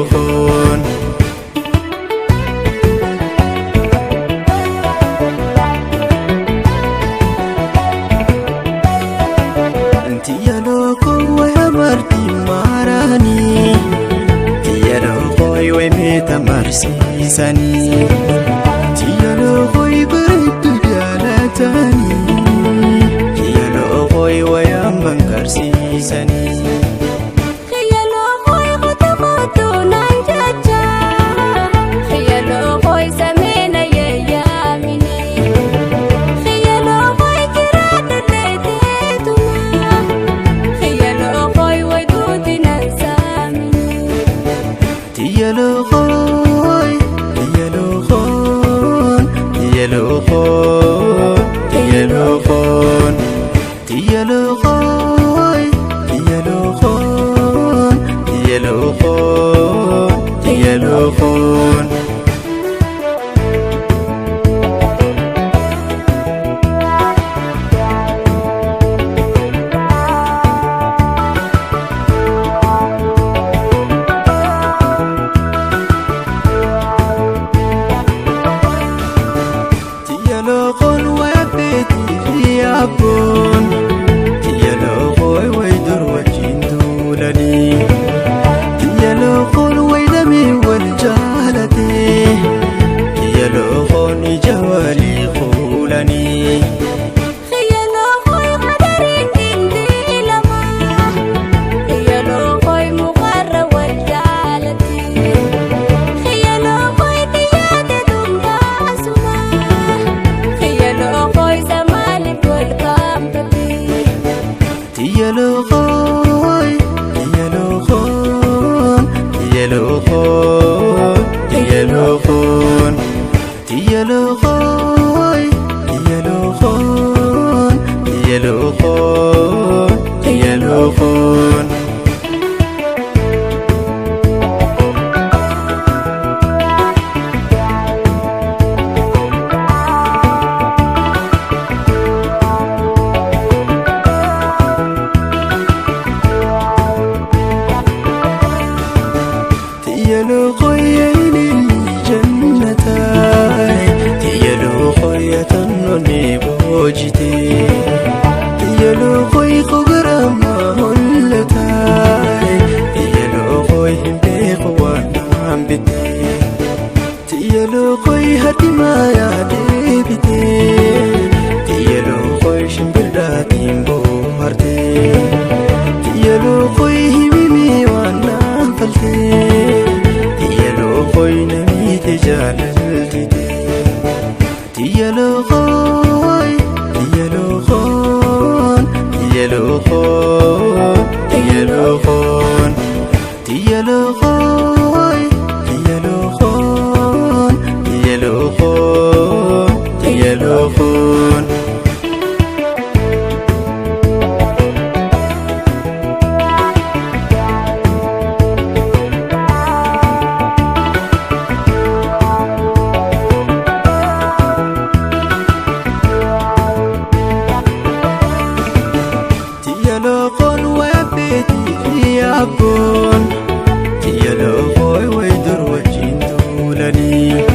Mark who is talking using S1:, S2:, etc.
S1: lokoon tiyya lokoon waya marti maranii tiyya lokoon way meeta marsiisanii tiyya lokoon bareeddu jaalatanii tiyya lokoon wayaan bankarsiisanii. tiyya lokoon way dur wajjin tuulanii tiyya lokoon way lamee wal jaalatee tiyya lokoon ija walii fuulanii. tiyya lokoon kogarama hollataay tiyya lokoon hin beeku waan hambitee tiyya lokoon hatimaa yaadee bitee tiyya lokoon shimbirraatiin boohartee tiyya lokoon himimii waan naanfaltee tiyya lokoon namiite jaalaltitee tiyya lokoon. tiyya lokoon way dur wajjin tuulanii